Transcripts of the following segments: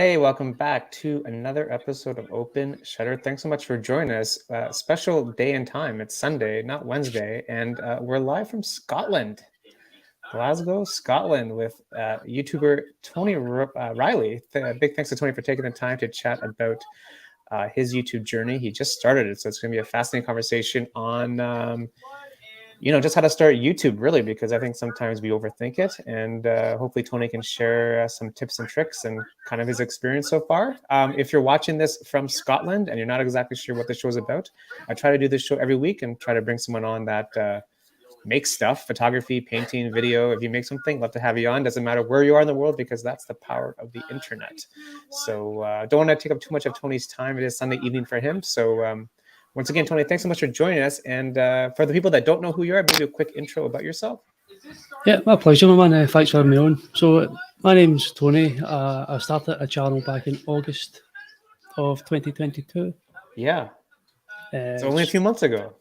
Hey, welcome back to another episode of Open Shutter. Thanks so much for joining us. Special day and time. It's Sunday, not Wednesday, and we're live from Scotland, Glasgow, Scotland, with YouTuber Tony Reilly. Big thanks to Tony for taking the time to chat about his YouTube journey. He just started it, so it's going to be a fascinating conversation on just how to start YouTube, really, because I think sometimes we overthink it. And hopefully Tony can share some tips and tricks and kind of his experience so far. If you're watching this from Scotland and you're not exactly sure what the show is about, I try to do this show every week and try to bring someone on that makes stuff, photography, painting, video. If you make something, love to have you on. Doesn't matter where you are in the world, because that's the power of the internet. So don't want to take up too much of Tony's time. It is Sunday evening for him. So once again, Tony, thanks so much for joining us. And for the people that don't know who you are, maybe a quick intro about yourself. Yeah, my pleasure, my man. Thanks for having me on. So, my name's Tony. I started a channel back in August of 2022. Yeah. It's only a few months ago.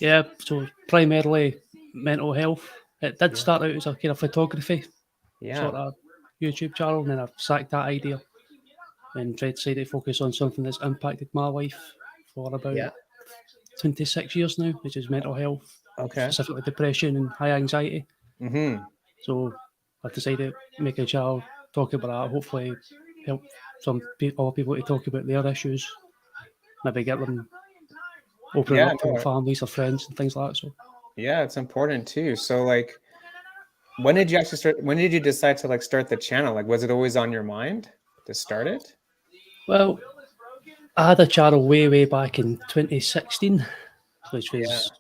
Yeah, so primarily mental health. It did start out as a kind of photography sort of YouTube channel, and then I've sacked that idea and decided to focus on something that's impacted my life for about 26 years now, which is mental health, specifically depression and high anxiety. So I decided to make a channel talk about that, hopefully help some people to talk about their issues, maybe get them opening up to their families or friends and things like that. So yeah, it's important too. So like, when did you actually start? When did you decide to like start the channel? Like, was it always on your mind to start it? Well, I had a channel way back in 2016, which was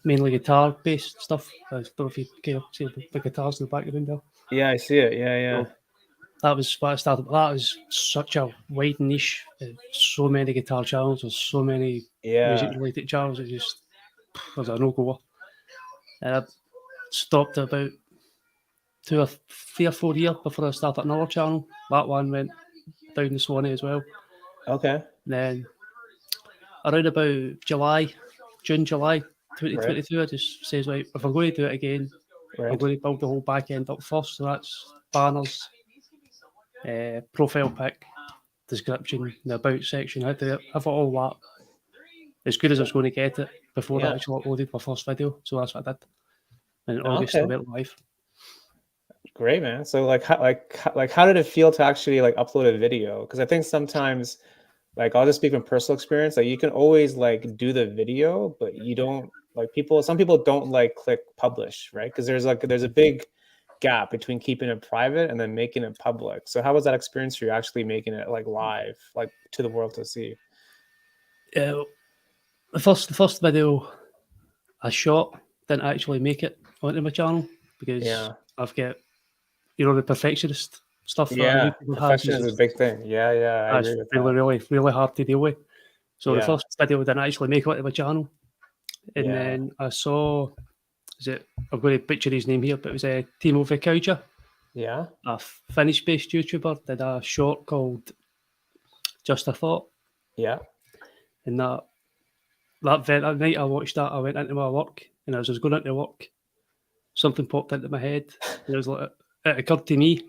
mainly guitar-based stuff. I don't know if you can see the guitars in the background there. Yeah, I see it. Yeah. So that was what I started. That was such a wide niche. So many guitar channels, there's so many music-related channels. It just was a no-goer. And I stopped about 3 or 4 years before I started another channel. That one went down the Swanee as well. Okay. Then around about June, July 2022, I just says, right, if I'm going to do it again, I'm going to build the whole back end up first. So that's banners, profile pic, description, the about section. I had to have all that as good as I was going to get it before I actually uploaded my first video. So that's what I did. And in August, I went live. Great, man. So how did it feel to actually like upload a video? Because I think sometimes, like, I'll just speak from personal experience, like you can always like do the video, but you don't like some people don't like click publish, right? Because there's a big gap between keeping it private and then making it public. So how was that experience for you actually making it like live, like to the world to see? Yeah, the first video I shot didn't actually make it onto my channel because I've got, the perfectionist stuff. Yeah, perfection is a big thing. Yeah, I agree with that. Really hard to deal with. So the first video didn't actually make it onto my channel. And then I saw, I'm going to butcher his name here, but it was Timo Vikauja. Yeah. A Finnish-based YouTuber, did a short called Just a Thought. Yeah. And that night I watched that, I went into my work, and as I was going into work, something popped into my head, and it was like, it occurred to me.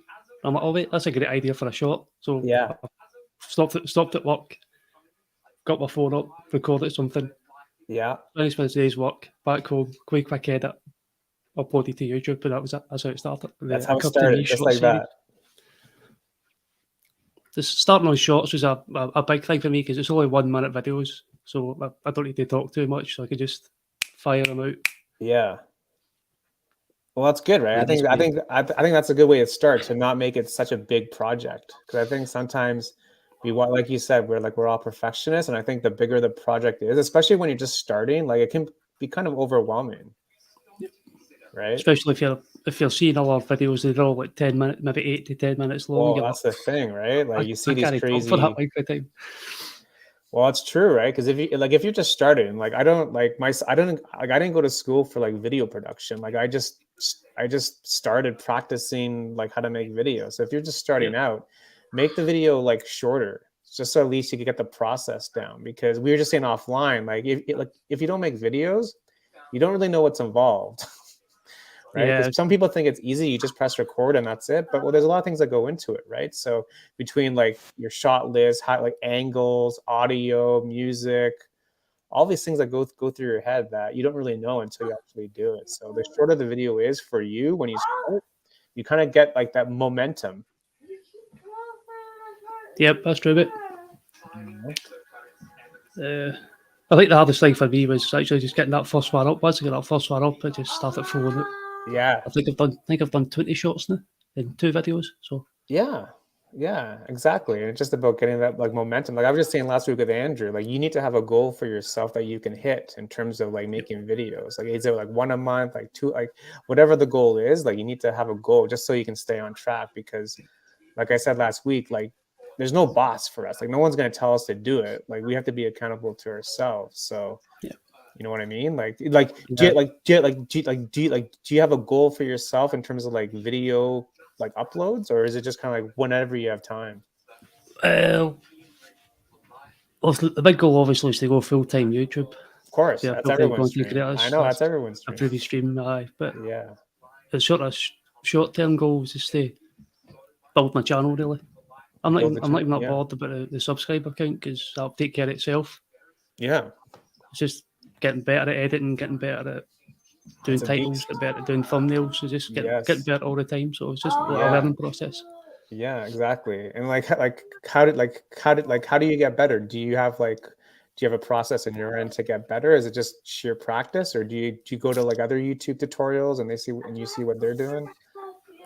I'm like, oh wait, that's a great idea for a short. So I stopped at work, got my phone up, recorded something. Yeah. Finished my day's work, back home, quick edit, uploaded to YouTube, but that was it. That's how it started. That's how it started, just like that. Just starting on shorts was a big thing for me because it's only 1 minute videos, so I don't need to talk too much, so I could just fire them out. Yeah. Well, that's good, right? I think that's a good way to start, to not make it such a big project. Because I think sometimes we want, like you said, we're all perfectionists, and I think the bigger the project is, especially when you're just starting, like it can be kind of overwhelming, right? Especially if you're seeing a lot of videos, they're all like 10 minutes, maybe 8 to 10 minutes long. Well, that's the thing, right? Like you see these crazy. For that length of time. Well, it's true, right? Because if you're just starting, like I didn't go to school for like video production. Like I just started practicing like how to make videos. So if you're just starting out, make the video like shorter, just so at least you can get the process down. Because we were just saying offline, like if you don't make videos, you don't really know what's involved. right? Because some people think it's easy, you just press record and that's it. But there's a lot of things that go into it, right? So between like your shot list, like angles, audio, music, all these things that go through your head that you don't really know until you actually do it. So the shorter the video is for you when you start, you kind of get like that momentum. Yep, that's true. But I think the hardest thing for me was actually just getting that first one up. Once I got that first one up, I just started flowing it. Yeah. I think I've done 20 shots now in 2 videos. So yeah, exactly. And it's just about getting that like momentum. Like I was just saying last week with Andrew, like you need to have a goal for yourself that you can hit in terms of like making videos. Like is it like 1 a month, like 2, like whatever the goal is, like you need to have a goal just so you can stay on track. Because like I said last week, like there's no boss for us. Like no one's going to tell us to do it. Like we have to be accountable to ourselves. So you know what I mean? Do you have a goal for yourself in terms of like video like uploads, or is it just kind of like whenever you have time? well, the big goal obviously is to go full-time YouTube. Of course, Yeah, that's full-time everyone's content dream. creator. I know that's everyone's a dream. previous stream, but Yeah, the sort of short-term goals is to build my channel. Really, I'm not even that bothered about the subscriber count because that'll take care of itself. Yeah, it's just getting better at editing, getting better at doing titles, getting better at doing thumbnails. So just getting better all the time. So it's just a learning process. Yeah, exactly. And how do you get better? Do you have a process in your end to get better? Is it just sheer practice, or do you go to like other YouTube tutorials and you see what they're doing?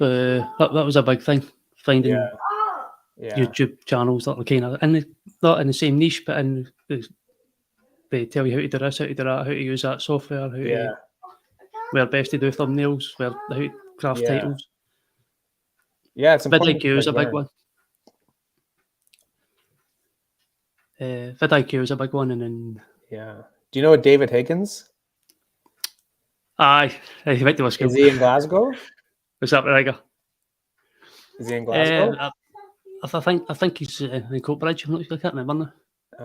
That was a big thing, finding YouTube channels that are kind of not in the same niche, but they tell you how to do this, how to do that, how to use that software, where best to do thumbnails, how to craft titles. Yeah, it's important. VidIQ is a big one. VidIQ is a big one, and then do you know David Higgins? Aye, he went to a school. Is he in Glasgow? What's up, Riga? Is he in Glasgow? I think he's in Coatbridge. I can't remember now.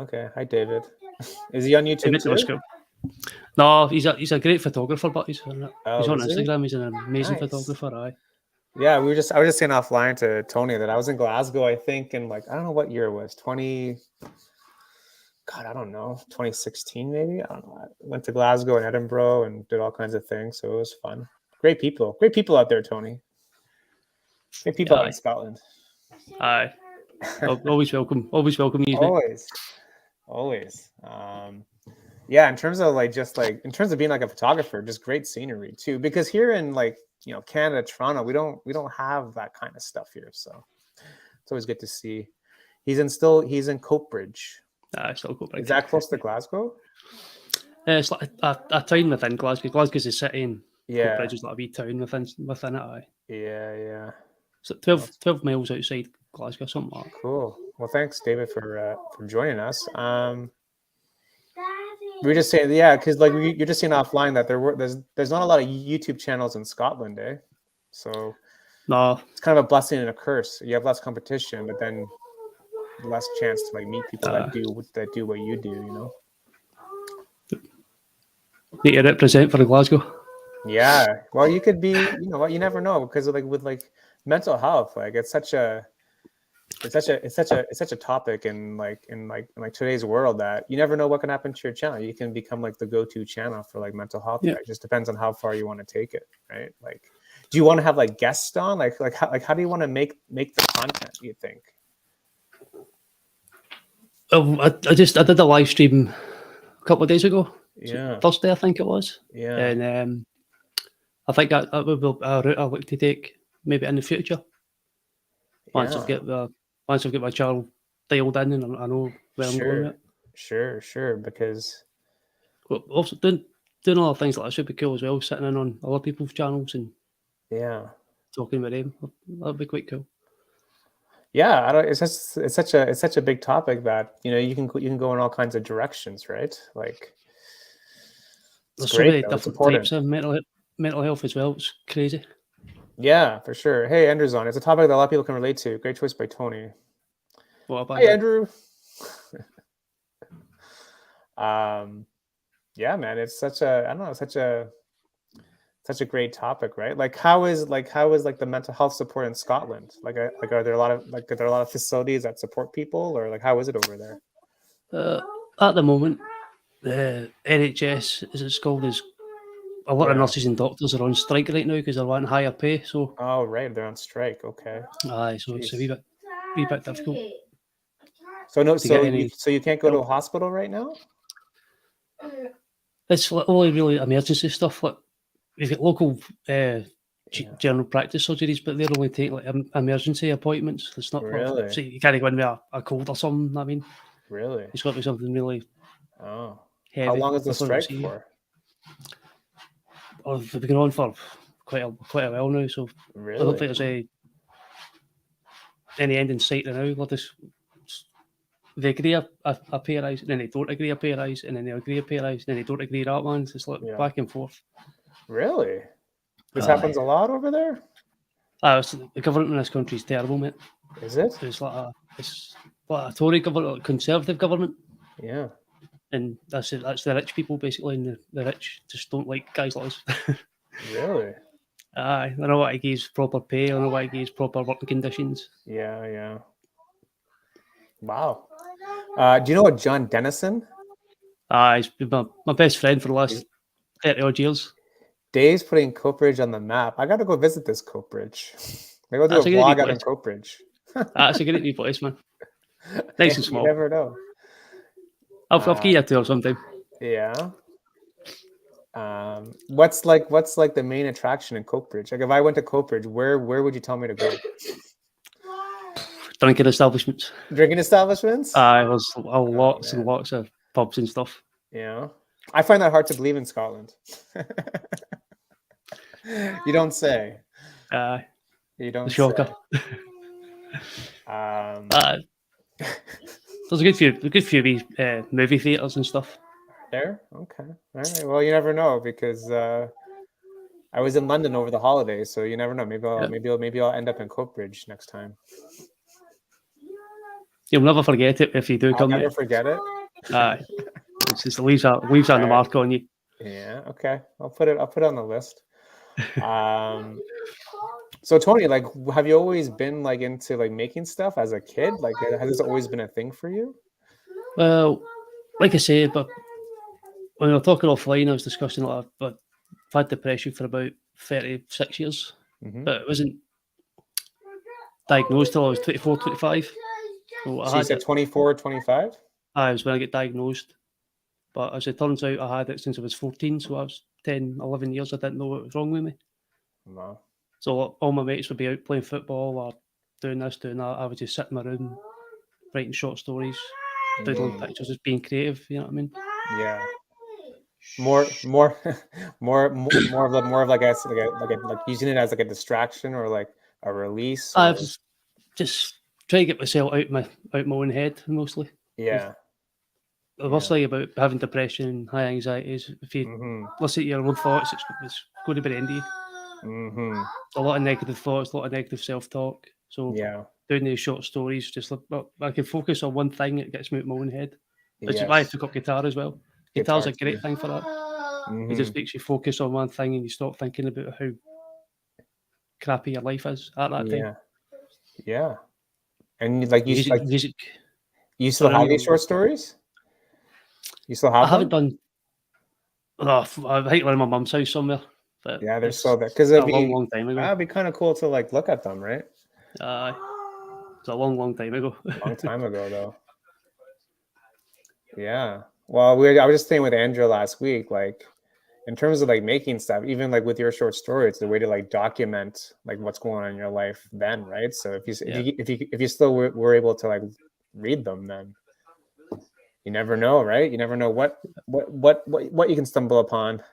Okay, hi David. Is he on YouTube too? No, he's a great photographer, but he's on Instagram. He's an amazing photographer. Aye. Yeah, I was just saying offline to Tony that I was in Glasgow, I think, in I don't know what year it was, 2016 maybe. I don't know. I went to Glasgow and Edinburgh and did all kinds of things, so it was fun. Great people out there, Tony. Great people out in Scotland. Aye. Always welcome you. Always. Yeah, in terms of in terms of being like a photographer, just great scenery too. Because here in Canada, Toronto, we don't have that kind of stuff here. So it's always good to see. He's in Coatbridge. Still Coatbridge. Is that close to Glasgow? It's like a town within Glasgow. Glasgow's a city, and Coatbridge is like a wee town within it. Aye. Yeah. So 12 miles outside Glasgow, something like that. Cool. Well, thanks, David, for joining us. We were just saying, because you're just saying offline that there's not a lot of YouTube channels in Scotland, eh? So no, it's kind of a blessing and a curse. You have less competition, but then less chance to meet people that do what you do. Need to represent for Glasgow. Yeah, well, you could be. You know what? You never know, because with mental health, it's such a topic in today's world that you never know what can happen to your channel. You can become the go-to channel for mental health. It just depends on how far you want to take it, right? Do you want to have guests on? How do you want to make the content, you think? I did a live stream a couple of days ago. Yeah, Thursday I think it was. Yeah, and I think that will be a route I look to take maybe in the future. Once I've got my channel dialed in and I know where I'm going with it. Sure. Because also doing other things like that should be cool as well. Sitting in on other people's channels and talking about them, that'd be quite cool. Yeah, it's such a big topic that you can go in all kinds of directions, right? There's so many different types of mental health as well. It's crazy. Yeah, for sure. Hey, Andrew's on. It's a topic that a lot of people can relate to. Great choice by Tony. Hey, Andrew. Yeah, man, it's such a such a great topic, right? Like how is like the mental health support in Scotland? Like are there a lot of facilities that support people, or like how is it over there? At the moment, the NHS, as it's called, is a lot of Yeah. nurses and doctors are on strike right now because they're wanting higher pay. So, Oh, right, they're on strike. Okay. so it's a Jeez. wee bit difficult So no, to get any so you can't go to a help. hospital right now? It's only really emergency stuff. Like you've got local Yeah. general practice surgeries, but they only take like emergency appointments. It's not for Really? say you can't go in with a cold or something. I mean, Really? it's got to be something really Oh. How heavy long is the before they'll strike see you. for? Or they've been on for quite a while now, so I don't Really? think there's any end in sight now. They agree a pay rise, and then they don't agree a pay rise, and then they agree a pay rise, and then they don't agree that one. It's like Yeah. back and forth. Really? This Aye. happens a lot over there? The government in this country is terrible, mate. Is it? It's like a Tory government, like Conservative government, Yeah. and that's the rich people basically, and the rich just don't like guys like us. Really? Aye, I know what he gives proper pay, I know what he gives proper working conditions. Yeah, yeah. Wow. Do you know what John Dennison? He's been my best friend for the last 30 odd years. Dave's putting Coatbridge on the map. I gotta go visit this Coatbridge. Maybe I'll do That's a a great wee vlog out in place. Coatbridge. That's a great wee place, man. Nice and You small. never know. I'll give you a tour sometime. Yeah. What's like the main attraction in Coatbridge? Like if I went to Coatbridge, where would you tell me to go? Drinking establishments. Drinking establishments? There's lots and lots of pubs and stuff. Yeah. I find that hard to believe in Scotland. You don't say. You don't The shocker. There's a good few wee, movie theatres and stuff. There? Okay. All right. Well, you never know because I was in London over the holidays, so you never know. Maybe I'll end up in Coatbridge next time. You'll never forget it if you do come. I'll never forget it. It's just leaves on the mark on you. Yeah. Okay. I'll put it on the list. So Tony, like, have you always been like into like making stuff as a kid? Like, has this always been a thing for you? Well, like I say, but when we were talking offline, I was discussing but I've had depression for about 36 years, but it wasn't diagnosed till I was 24, 25. So you said 24, 25? I was when I get diagnosed, but as it turns out, I had it since I was 14, so I was 10, 11 years. I didn't know what was wrong with me. Wow. So all my mates would be out playing football or doing this, doing that. I would just sit in my room, writing short stories, doodling pictures, just being creative. You know what I mean? Yeah. More of like using it as like a distraction or like a release. I was just trying to get myself out my own head mostly. Yeah. The worst thing about having depression and high anxiety is if you listen to your own thoughts, it's going to be the end of you. A lot of negative thoughts, a lot of negative self-talk. So doing these short stories, just I can focus on one thing. It gets me out of my own head. Which is why I took up guitar as well. Guitar's a great thing for that. It just makes you focus on one thing and you stop thinking about how crappy your life is at that time. Yeah. And like music. You still have these short stories? You still have them? I haven't done. I think they're in my mum's house somewhere. But yeah, they're still there because it'd be a long time ago. That'd be kind of cool to like look at them, right? It's a long time ago. Long time ago, though. Yeah. Well, I was just saying with Andrew last week, like in terms of like making stuff, even like with your short story, it's a way to like document like what's going on in your life then, right? So if you still were able to like read them, then you never know, right? You never know what you can stumble upon.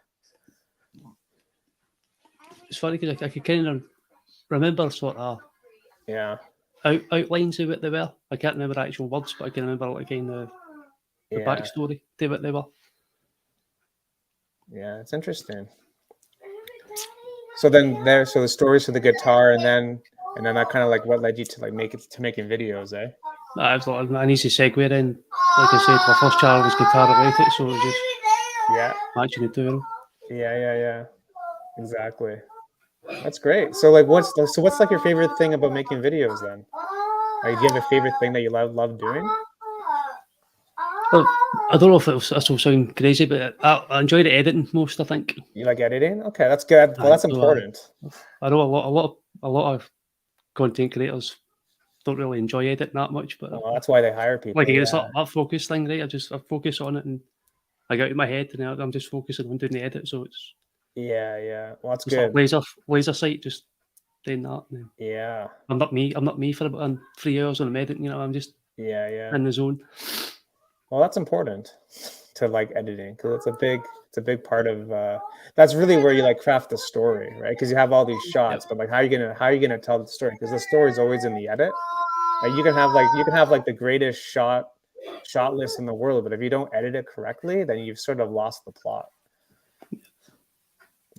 It's funny because I could kind of remember sort of outlines of what they were. I can't remember actual words, but I can remember like kind of the backstory to what they were. Yeah, it's interesting. So then so the stories for the guitar, and then that kind of like what led you to like making videos, eh? It was like an easy segue then. Like I said, my first channel was guitar related, so it was just matching the two of them. Yeah. Exactly. That's great. So like, what's like your favorite thing about making videos then? Like, do you have a favorite thing that you love doing? Well, I don't know if this will sound crazy, but I enjoy the editing most. I think. You like editing? Okay, that's good. Well, that's So important. I know a lot of content creators don't really enjoy editing that much, but Well, that's why they hire like people. again, it's Yeah. not that focus thing, right? I focus on it and I get out of my head and I'm just focusing on doing the edit. So it's Yeah. Well, that's just like good. laser sight, just doing that. And Yeah. I'm not me for about 3 hours when I'm editing. You know, I'm just Yeah. in the zone. Well, that's important to like editing because it's a big part of that's really where you like craft the story, right? Because you have all these Yep. shots, but like how are you gonna tell the story? Because the story is always in the edit. Like you can have like the greatest shot list in the world, but if you don't edit it correctly, then you've sort of lost the plot.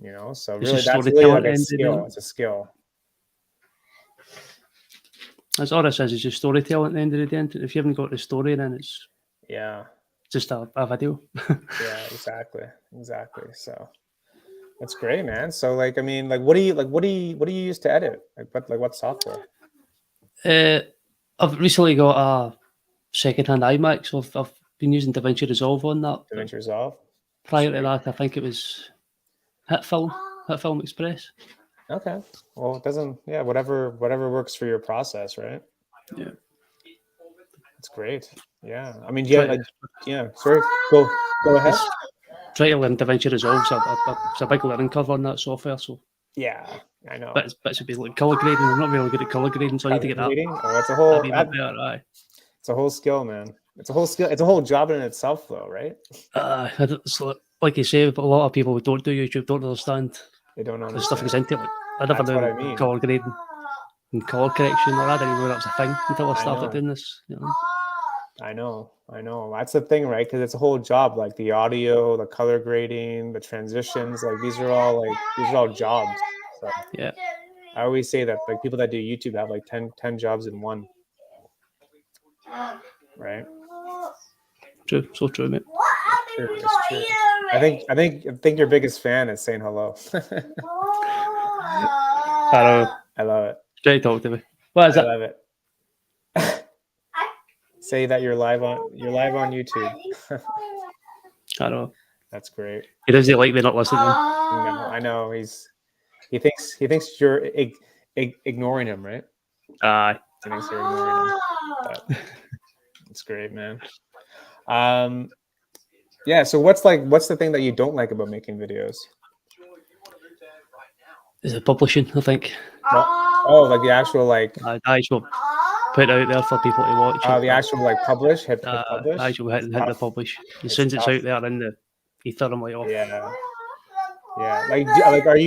You know, so It's really just that's really storytelling like at a the end of the skill. day. It's a skill. That's all this is just storytelling at the end of the day. And if you haven't got the story, then it's Yeah. just a video. Yeah, exactly. So that's great, man. So like, I mean, like, what do you use to edit? What software? I've recently got a second-hand iMac, so I've been using DaVinci Resolve on that. But DaVinci Resolve. prior to Sweet. that, I think it was Hitfilm Express. Okay. Well, it doesn't. Yeah, whatever works for your process, right? Yeah, That's great. Yeah. I mean, yeah, try like, to yeah. Sorry. Go ahead. just try to learn DaVinci Resolve. So it's a big learning curve on that software. So Yeah, I know. bits would be like color grading. I'm not really good at color grading, so I need to Color get that. grading. Oh, That'd be a bit better. Aye. it's a whole skill, man. It's a whole skill. It's a whole job in itself, though, right? It's like you say, but a lot of people who don't do YouTube don't understand They don't the stuff understand. goes into it. Like, I never That's what I knew mean. color grading and color correction, or I didn't even know that was a thing until I I started know. doing this. You know? I know. That's the thing, right? Because it's a whole job, like the audio, the color grading, the transitions. Like these are all jobs. So Yeah, I always say that like people that do YouTube have like 10 jobs in one, right? true. So true, mate. It's true. I think your biggest fan is saying hello. I know. I love it. Straight talk to me. What is I it? love it. Say that you're live on YouTube. I know. That's great. He doesn't like me not listening. No, I know he thinks you're ignoring him, right? Aye. He thinks you're ignoring him. But it's great, man. Yeah. So what's the thing that you don't like about making videos? Is it publishing? I think. Oh, like the actual like I actually put it out there for people to watch it. the actual like publish hit publish. I actually hit the Tough. publish. As It's soon as it's tough. out there in the ether, I'm like, oh, Yeah. Like are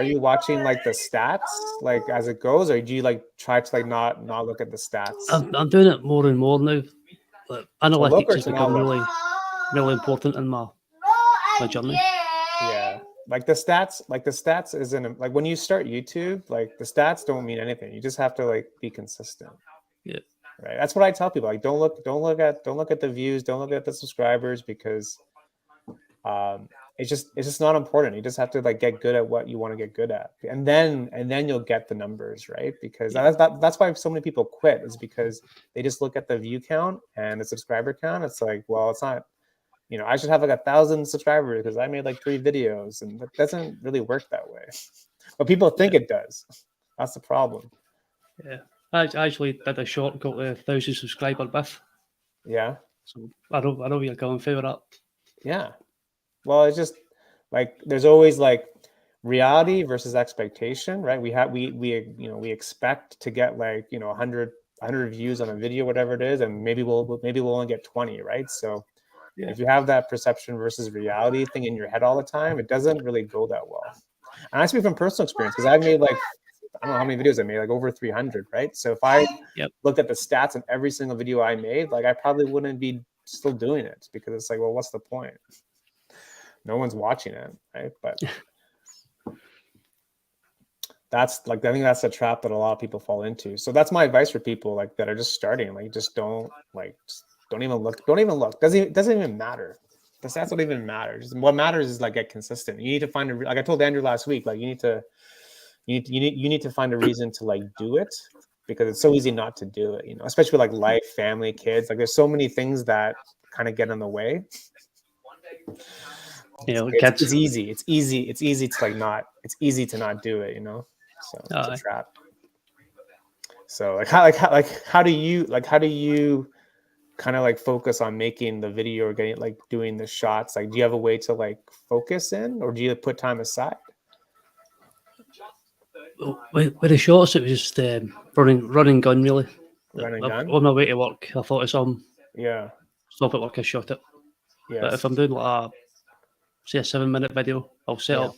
you watching like the stats like as it goes, or do you like try to like not look at the stats? I'm doing it more and more now. Like, To look analytics or has to not become look? really important in my journey. Yeah. Like the stats isn't like when you start YouTube, like the stats don't mean anything. You just have to like be consistent. Yeah. Right. That's what I tell people. Like don't look at the views, don't look at the subscribers, because it's just not important. You just have to like get good at what you want to get good at, and then you'll get the numbers, right? Because Yeah. that's why so many people quit, is because they just look at the view count and the subscriber count. It's like, well, it's not, I should have like 1,000 subscribers because I made like 3 videos, and that doesn't really work that way. But people think it does. That's the problem. Yeah. I actually did a short got to 1,000 subscriber with. Yeah. So I know where you're going for that. Yeah. Well, it's just like there's always like reality versus expectation, right? We expect to get like 100 views on a video, whatever it is, and maybe we'll only get 20, right? So if you have that perception versus reality thing in your head all the time, it doesn't really go that well. And I speak from personal experience because I've made like, I don't know how many videos I made, like over 300, right? So if I looked at the stats on every single video I made, like I probably wouldn't be still doing it, because it's like, well, what's the point? No one's watching it, right? But that's like, I think that's a trap that a lot of people fall into. So that's my advice for people like that are just starting. Like, just don't even look. Doesn't even matter. That's what even matters. What matters is like get consistent. You need to find like I told Andrew last week, like you need to find a reason to like do it, because it's so easy not to do it, especially with like life, family, kids. Like there's so many things that kind of get in the way. It's easy. It's easy to like not. It's easy to not do it. So it's a trap. So how do you kind of like focus on making the video or getting like doing the shots? Like, do you have a way to like focus in, or do you put time aside? With the shots, it was just running gun really. Running gun? On my way to work, I thought of some. Yeah. Stop at work, I shot it. Yes. But if I'm doing like say a 7-minute video, I'll set up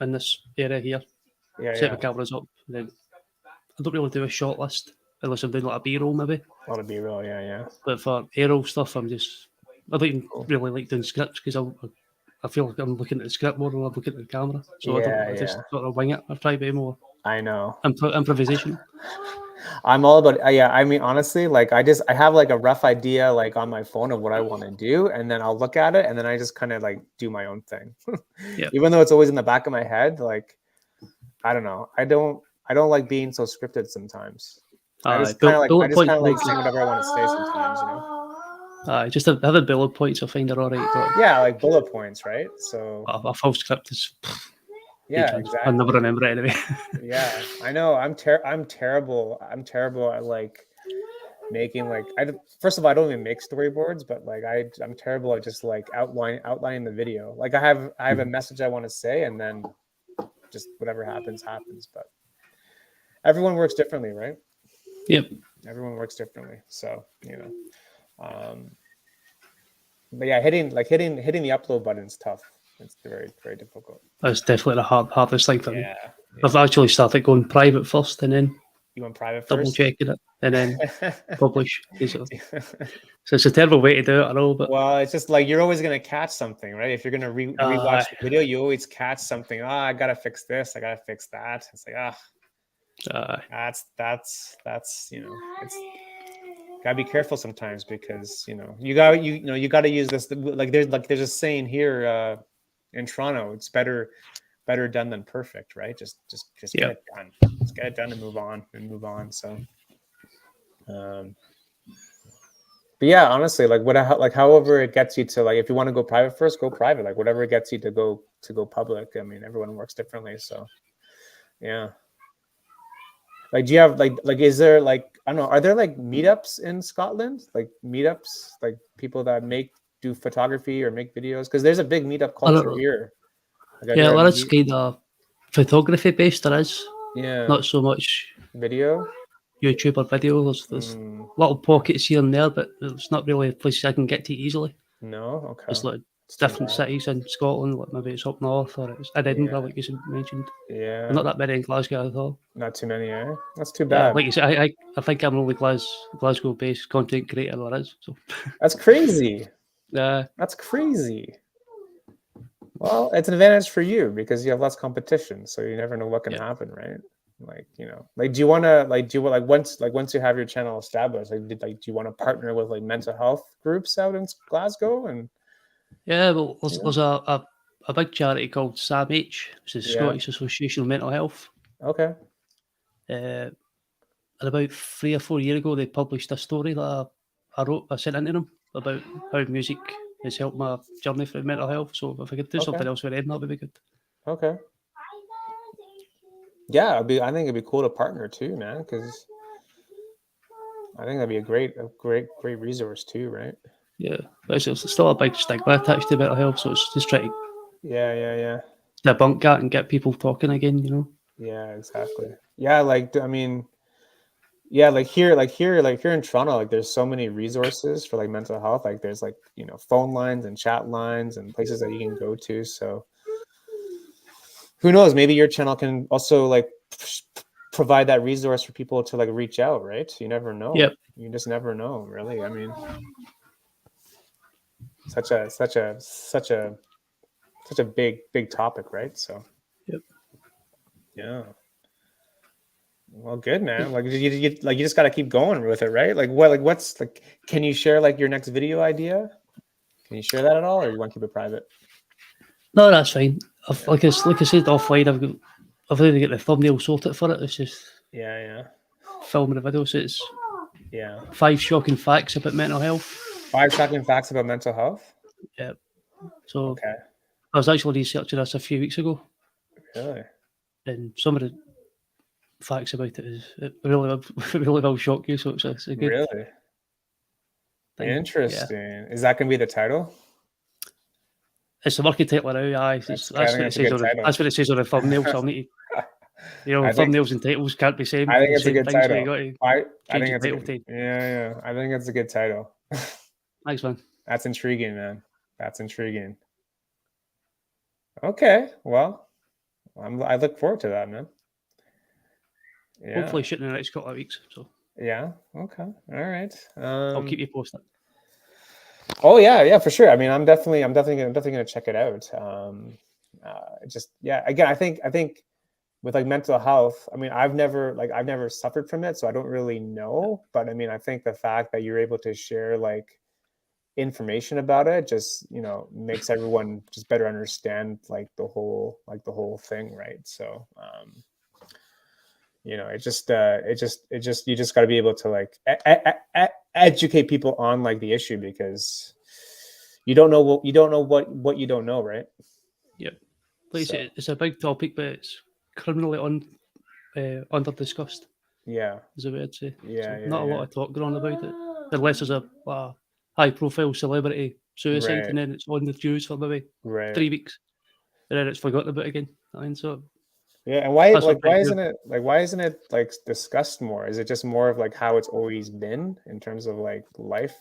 in this area here. Set my cameras up. And then I don't really do a shot list unless I'm doing like a B-roll maybe. A lot of B-roll, yeah. But for A-roll stuff, I don't even really like doing scripts because I feel like I'm looking at the script more than I'm looking at the camera. So I just sort of wing it. I try to be more. I know. Improvisation. I'm all about I mean, honestly, like I have like a rough idea like on my phone of what I want to do, and then I'll look at it and then I just kind of like do my own thing. Even though it's always in the back of my head, like I don't know. I don't like being so scripted sometimes. I just kind of like saying whatever I want to say sometimes, just having bullet points I find are all right. Yeah, like bullet points, right? So a full script is exactly. I'll never remember it anyway. Yeah, I know. I'm terrible at like making like first of all, I don't even make storyboards, but like I'm terrible at just like outlining the video. Like I have a message I want to say, and then just whatever happens. But everyone works differently, right? Yep. Everyone works differently. So, but yeah, hitting the upload button is tough. It's very, very difficult. That's definitely the hardest thing for me. I've actually started going private first and then you went private first? Double checking it and then publish. So it's a terrible way to do it, I know. But well, it's just like you're always going to catch something, right? If you're going to rewatch the video, you always catch something. I got to fix this. I got to fix that. It's like, that's it's gotta be careful sometimes because you got to use this. Like there's a saying here in Toronto, it's better done than perfect, right? Just get it done. Just get it done and move on. So but yeah, honestly, like however it gets you to, like, if you want to go private first, go private. Like whatever it gets you to go public. I mean, everyone works differently, so yeah. Like, do you have like is there like, I don't know, are there like meetups in Scotland? Like meetups, like people that do photography or make videos? Because there's a big meetup culture here. Like, well, it's kind of photography based. There is, not so much video. YouTuber videos. There's little pockets here and there, but it's not really places I can get to easily. No, okay. It's like different cities in Scotland, like maybe it's up north or it's Edinburgh, like you mentioned. Yeah. Not that many in Glasgow at all. Not too many, eh? That's too bad. Like you said, I think I'm the only Glasgow-based content creator there is. So that's crazy. That's crazy. Well, it's an advantage for you because you have less competition, so you never know what can happen, right? Like, like, do you want to once you have your channel established, do you want to partner with like mental health groups out in Glasgow? And well, there's a big charity called SAMH, which is Scottish Association of Mental Health. Okay. And about 3 or 4 years ago, they published a story that I sent into them about how music has helped my journey through mental health. So if I could do something else with them, that would be good. Okay. Yeah, I think it'd be cool to partner too, man, because I think that'd be a great resource too, right? Yeah, but it's still a big stigma attached to mental health, so it's just trying to debunk that and get people talking again, Yeah, exactly. Yeah, like, I mean, yeah, like here in Toronto, like there's so many resources for like mental health. Like there's like, phone lines and chat lines and places that you can go to. So who knows, maybe your channel can also like provide that resource for people to like reach out, right? You never know. Yep. You just never know, really. I mean, such a big topic, right? So yep. Yeah. Well, good, man. Like you just got to keep going with it, right? Like what's like? Can you share like your next video idea? Can you share that at all, or you want to keep it private? No, that's fine. Like I said offline, I've already got the thumbnail sorted for it. It's just Yeah. filming the video. So it's 5 5 shocking facts about mental health. 5 shocking facts about mental health. Yeah. So Okay. I was actually researching this a few weeks ago. Really? And some of the facts about it really will shock you. So it's a good Really thing. interesting. Yeah. Is that going to be the title? It's the working title now. Aye, that's what it says on that's what it says on the thumbnail. So I'll need to, thumbnails and titles can't be same. I think it's a good thing, title. So you got to I think it's title I think it's a good title. Thanks, man. That's intriguing, man. That's intriguing. Okay, well, I look forward to that, man. Yeah. Hopefully, shooting in the next couple of weeks. So yeah. Okay. All right. I'll keep you posted. Oh yeah, for sure. I mean, I'm definitely gonna check it out. Again, I think with like mental health, I mean, I've never suffered from it, so I don't really know. But I mean, I think the fact that you're able to share like information about it just makes everyone just better understand like the whole thing, right? So it just you just got to be able to like educate people on like the issue, because you don't know what you don't know, right? Yep. It's a big topic, but it's criminally under discussed. Yeah, is a way I'd say. Yeah, not a lot of talk going on about it, unless there's a high profile celebrity suicide, right. and then it's on the news for maybe 3 weeks, and then it's forgotten about again. I mean, so yeah, and why isn't it like discussed more? Is it just more of like how it's always been in terms of like life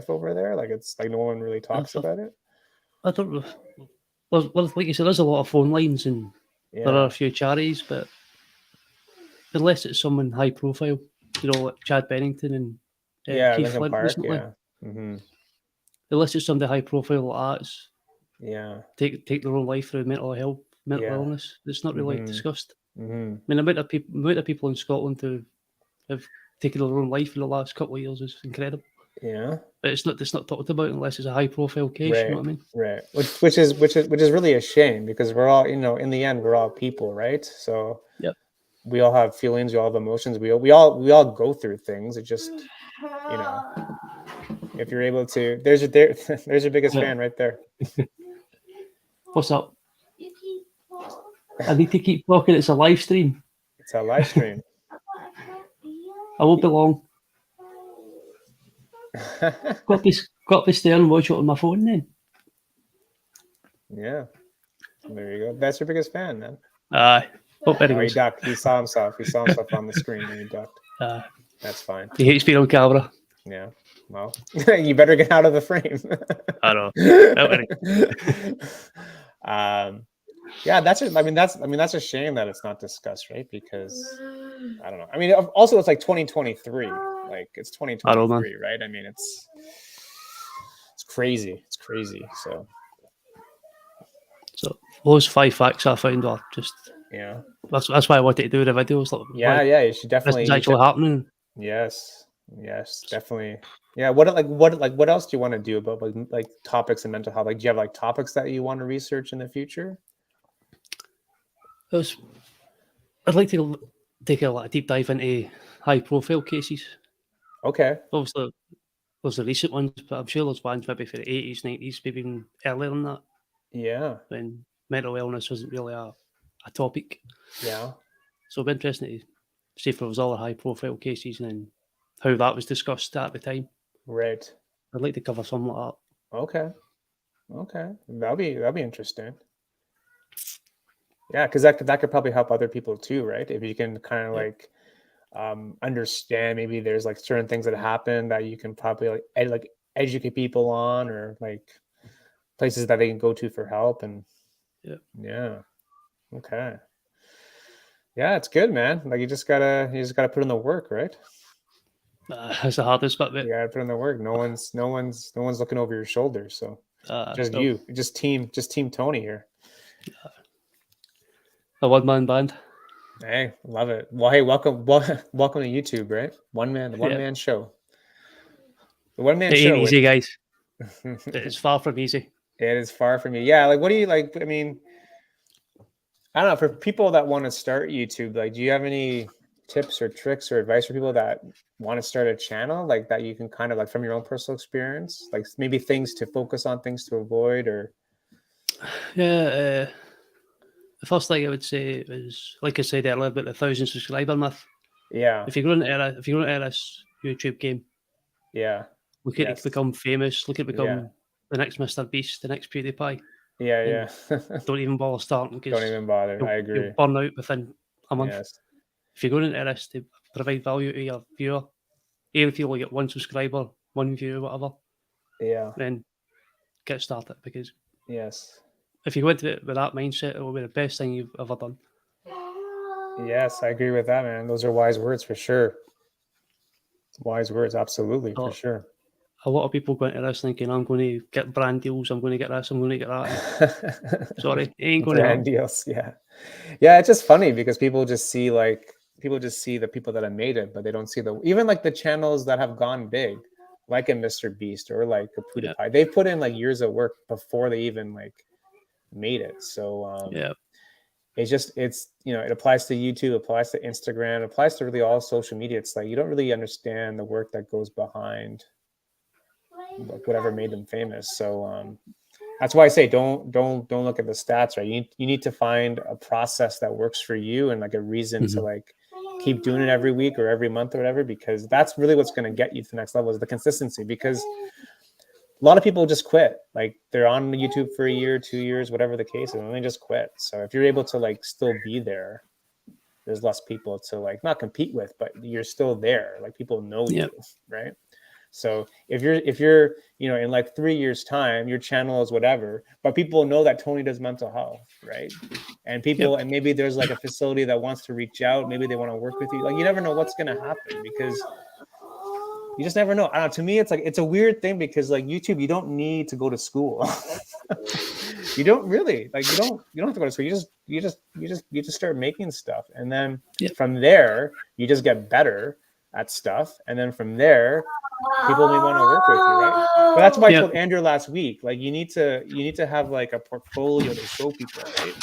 over there? Like it's like no one really talks about it. I don't know. Well, like you said, there's a lot of phone lines and there are a few charities, but unless it's someone high profile, like Chad Bennington and Keith Flint recently. Mm-hmm. Unless it's somebody high profile like that, take their own life through mental illness, it's not really discussed. Mm-hmm. I mean, the amount of people in Scotland who have taken their own life in the last couple of years is incredible. Yeah, but it's not talked about unless it's a high profile case. Right. You know what I mean? Right. Which is really a shame, because we're all, in the end, we're all people, right? So yep. We all have feelings, we all have emotions, we all go through things. It just, if you're able to, there's your biggest fan right there. What's up? I need to keep talking. It's a live stream. It's a live stream. I won't be long. got to be stay and watch it on my phone then. Yeah. There you go. That's your biggest fan, man. Aye. He ducked. He saw himself on the screen and he ducked. That's fine. He hates being on camera. Yeah. Well, you better get out of the frame. I know. Yeah, that's a shame that it's not discussed, right? Because I don't know. I mean, also it's like 2023. Like it's 2023, right? I mean, it's crazy. It's crazy. So those 5 facts I found are just That's why I wanted to do the videos. Like, you should definitely. This is actually happening. Yes, definitely. Yeah. What else do you want to do about like topics in mental health? Like, do you have like topics that you want to research in the future? I'd like to take a deep dive into high profile cases. Okay. Obviously, there's the recent ones, but I'm sure there's ones maybe for the 80s, 90s, maybe even earlier than that. Yeah. When mental illness wasn't really a topic. Yeah. So it'd be interesting to see if there was other high profile cases and how that was discussed at the time. Right. I'd like to cover something like that. Okay. That'll be interesting. Yeah, because that could probably help other people too, right? If you can kind of like understand, maybe there's like certain things that happen that you can probably like educate people on, or like places that they can go to for help. And okay. Yeah, it's good, man. Like you just gotta put in the work, right? That's the hardest bit. You gotta put in the work. No one's looking over your shoulder. So just you, just team Tony here. A one-man band. Hey, love it. Well, hey, welcome to YouTube, right? One man show. The one man show. Ain't easy, guys. It's far from easy. It is far from you. Yeah, like what do you like? I mean, I don't know, for people that want to start YouTube, like, do you have any tips or tricks or advice for people that want to start a channel, like that you can kind of like from your own personal experience, like maybe things to focus on, things to avoid, or Yeah, the first thing I would say is, like I said earlier, about the 1,000 subscriber myth. yeah, If you're going to this YouTube game, yeah, look at it yes, become famous, look at it yeah, become the next Mr. Beast, the next PewDiePie, yeah, and yeah. don't even bother starting Don't because even bother. I you'll agree. burn out within a month. Yes, If you're going into this to provide value to your viewer, even if you only get one subscriber, one view, whatever, yeah, then get started, because yes, if you go into it with that mindset, it will be the best thing you've ever done. yes. I agree with that, man. Those are wise words for sure. Wise words, absolutely, for So sure. a lot of people go into this thinking, I'm going to get brand deals, I'm going to get this, I'm going to get that. Sorry, it ain't going to Brand happen. deals, yeah. Yeah, it's just funny because people just see the people that have made it, but they don't see even like the channels that have gone big, like a Mr. Beast or like a Yeah, PewDiePie. They've put in like years of work before they even like made it. So yeah, it's it applies to YouTube, applies to Instagram, applies to really all social media. It's like you don't really understand the work that goes behind like whatever made them famous. So that's why I say don't look at the stats, right? You need to find a process that works for you and like a reason to like keep doing it every week or every month or whatever, because that's really what's going to get you to the next level is the consistency. Because a lot of people just quit, like they're on YouTube for a year, 2 years, whatever the case is, and they just quit. So if you're able to like still be there, there's less people to like not compete with, but you're still there, like people know yeah, you, right? So if you're in like 3 years time, your channel is whatever, but people know that Tony does mental health, right? And yep, and maybe there's like a facility that wants to reach out, maybe they want to work with you. Like you never know what's gonna happen because you just never know. I don't know. To me, it's like it's a weird thing because like YouTube, you don't need to go to school. You don't really like you don't have to go to school. You just start making stuff, and then yep, from there you just get better at stuff, and then from there people may want to work with you, right? But that's why I yep, told Andrew last week, like you need to have like a portfolio to show people, right?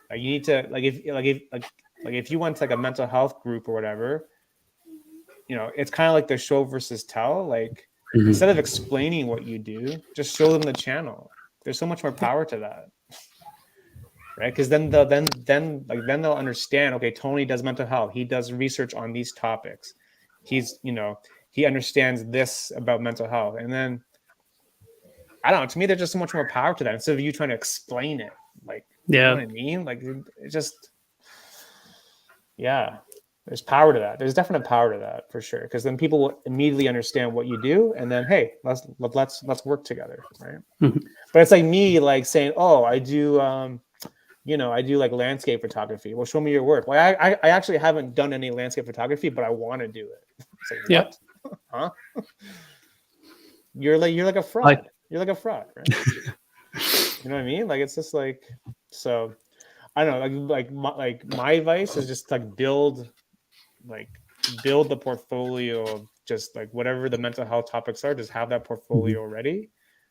Like you need to like if you went to like a mental health group or whatever, it's kind of like the show versus tell. Like instead of explaining what you do, just show them the channel. There's so much more power to that, right? Because then they'll understand. Okay, Tony does mental health. He does research on these topics. He understands this about mental health, and then I don't know. To me, there's just so much more power to that instead of you trying to explain it. Like, you know yeah, what I mean? Like, it just, yeah. There's power to that. There's definite power to that for sure. Because then people will immediately understand what you do, and then hey, let's work together, right? But it's like me like saying, oh, I do I do like landscape photography. Well, show me your work. Well, I actually haven't done any landscape photography, but I want to do it. It's like yep. what? Huh? You're like a Aye. fraud. You're like a fraud, right? You know what I mean? Like it's just like so. I don't know. My advice is just like build the portfolio of just like whatever the mental health topics are. Just have that portfolio ready,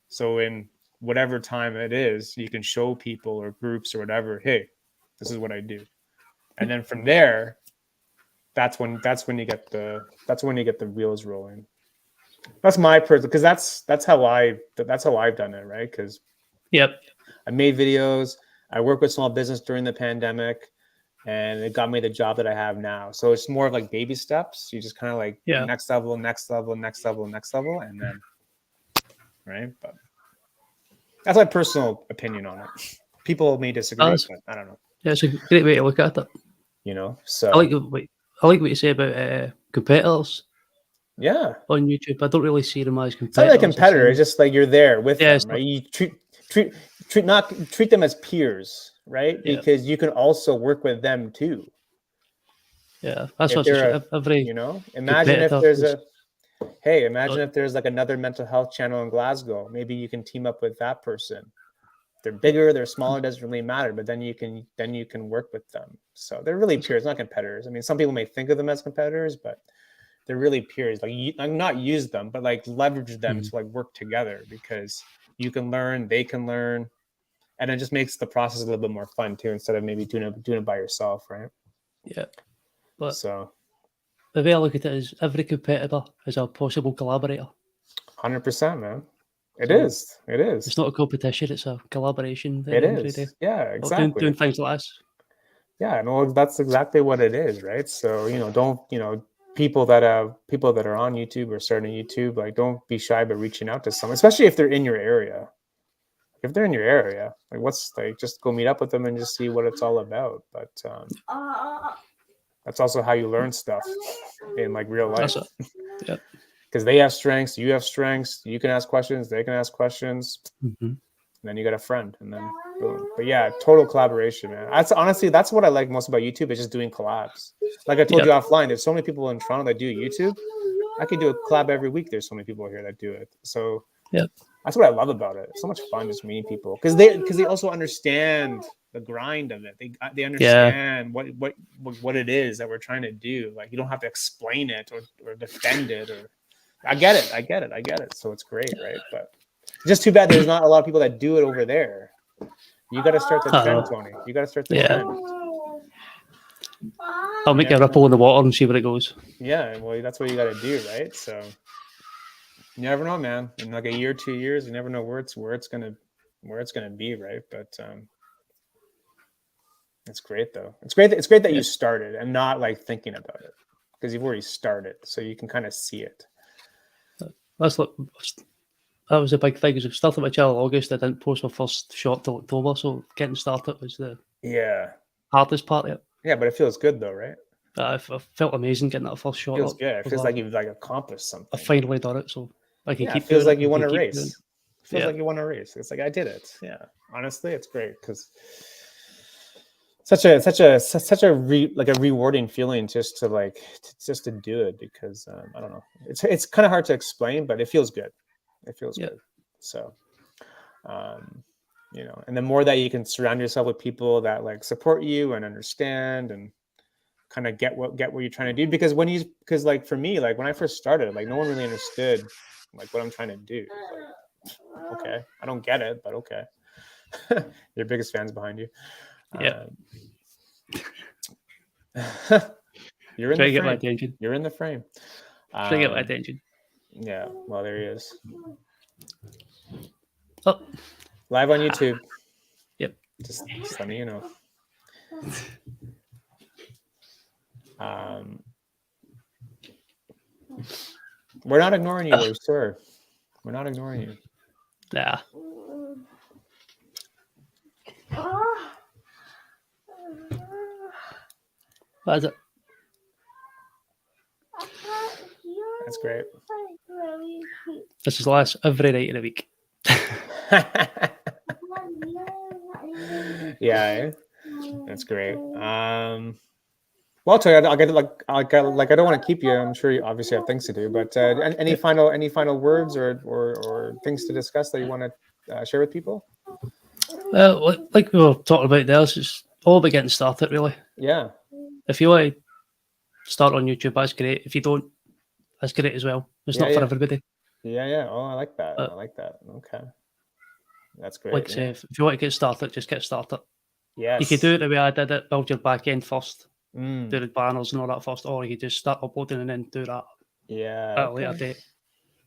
so in whatever time it is, you can show people or groups or whatever. Hey, this is what I do, and then from there, that's when you get the wheels rolling. That's my person because that's how I've done it, right? Because Yep. I made videos. I worked with small business during the pandemic, and it got me the job that I have now. So it's more of like baby steps. You just kind of like Yeah. next level, next level, next level, next level, and then right. But that's my personal opinion on it. People may disagree, That's but I don't know. Yeah, it's a great way to look at it. So I like what you say about competitors yeah, on YouTube. I don't really see them as it's not like a competitors. I see competitor. It's them. just like you're there with Yeah, it's them, not, right? You treat them as peers, right? yeah, Because you can also work with them too. yeah. That's If what I they're say. Every imagine if competitor there's is. imagine if there's like another mental health channel in Glasgow. Maybe you can team up with that person. They're bigger, they're smaller, doesn't really matter, but then you can work with them. So they're really peers, not competitors. I mean, some people may think of them as competitors, but they're really peers. Like not use them, but like leverage them to like work together, because you can learn, they can learn, and it just makes the process a little bit more fun too, instead of maybe doing it by yourself, right? Yeah. But so the way I look at it is every competitor is a possible collaborator. 100%, man. It So is. It is. It's not a competition; it's a collaboration. It is. Yeah, exactly. Doing things like this. Yeah, no, that's exactly what it is, right? So, don't, people that are on YouTube or starting YouTube, like, don't be shy about reaching out to someone, especially if they're in your area. If they're in your area, like, just go meet up with them and just see what it's all about. But that's also how you learn stuff in like real life. That's it. Yeah. Because they have strengths, you have strengths. You can ask questions, they can ask questions. And then you got a friend, and then boom. But yeah, total collaboration, man. That's what I like most about YouTube, is just doing collabs. Like I told you offline, there's so many people in Toronto that do YouTube. I could do a collab every week. There's so many people here that do it. So that's what I love about it. It's so much fun just meeting people, because they also understand the grind of it. They understand what it is that we're trying to do. Like, you don't have to explain it or defend it. Or I get it. So it's great, right? But just too bad there's not a lot of people that do it over there. You got to start the trend, Tony. You got to start the trend. I'll make a ripple in the water and see where it goes. Yeah, well, that's what you got to do, right? So you never know, man. In like a year, 2 years, you never know where it's gonna be, right? But it's great though. It's great that you started and not like thinking about it, because you've already started, so you can kind of see it. That was a big thing. I started my channel in August. I didn't post my first shot till October, so getting started was the hardest part of it. Yeah, but it feels good though, right? I felt amazing getting that first shot. It feels good. It feels like you've like accomplished something. I finally done it, so I can keep. It feels like you won a race. It feels like you won a race. It's like, I did it. Yeah, honestly, it's great, because such a rewarding feeling just to do it, because I don't know. It's kind of hard to explain, but it feels good. It feels good. So, and the more that you can surround yourself with people that like support you and understand and kind of get what you're trying to do, because like for me, like when I first started, like no one really understood like what I'm trying to do. Like, okay, I don't get it, but okay. Your biggest fans behind you. You're in the frame. My attention. You're in the frame. Trying to get my attention. Yeah, well, there he is. Oh, live on YouTube. Yep. Just letting you know. We're not ignoring you, sir. We're not ignoring you. Nah. What is it? That's great. This is last every night in a week. Yeah, that's great. Well, Toy, I don't want to keep you. I'm sure you obviously have things to do, but any final words or things to discuss that you want to share with people? Well, like we were talking about there, it's all about getting started, really. Yeah. If you want to start on YouTube, that's great. If you don't, that's great as well. It's not for everybody. Yeah. Oh, I like that. Okay. That's great. Like I say, if you want to get started, just get started. Yes. You could do it the way I did it, build your back end first, do the banners and all that first, or you could just start uploading and then do that at a later date.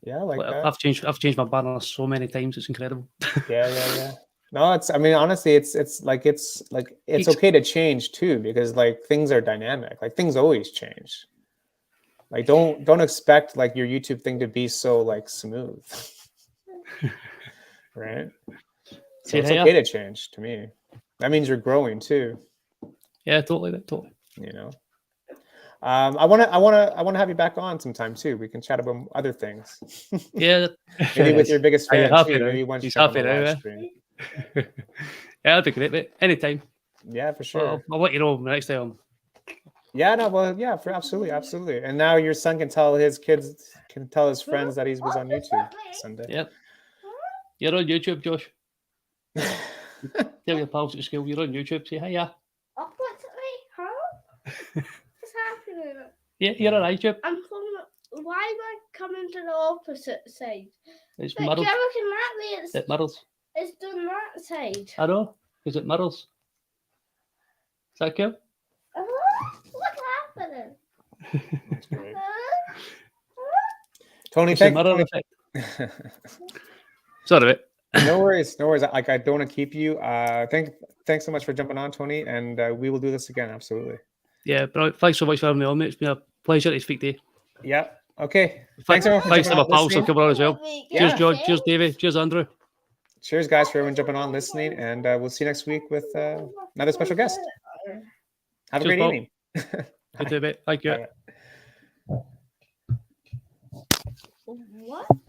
Yeah, I like that. I've changed my banners so many times, it's incredible. Yeah. No, honestly, it's okay to change too, because like things are dynamic. Like things always change. Like don't expect like your YouTube thing to be so like smooth. Right? So it's okay to change, to me. That means you're growing too. Yeah, totally. You know. I want to have you back on sometime too. We can chat about other things. Yeah. Maybe with your biggest fan too. Maybe once he's you happy now. Yeah, that'd be great, mate. Anytime. Yeah, for sure. I'll let you know next time. Yeah, no, well, yeah, absolutely. And now your son can tell his friends that he was on YouTube Sunday. Yep. You're on YouTube, Josh. Tell your pals at school you're on YouTube. Say hiya. What's happening? Yeah, you're on YouTube. I'm pulling up. coming to the opposite side. It's But mirrored. if you're looking that way, It mirrors. it's done that side. I know, because it mirrors. Is that cool? What's happening? That's great. Tony, It's a thank mirror you. effect. Sorry, mate. No worries. Like, I don't want to keep you. Thanks so much for jumping on, Tony, and we will do this again. Absolutely. Yeah, bro. Thanks so much for having me on, mate. It's been a pleasure to speak to you. Yeah. Okay. Thanks everyone for Thanks to jumping my on, pals for listening. coming on as well. Yeah. Cheers, John. Cheers, Davey. Cheers, Andrew. Cheers, guys, for everyone jumping on, listening, and we'll see you next week with another special guest. Have a Cheers, great Paul. evening. You too, mate. Thank you. Bye. What?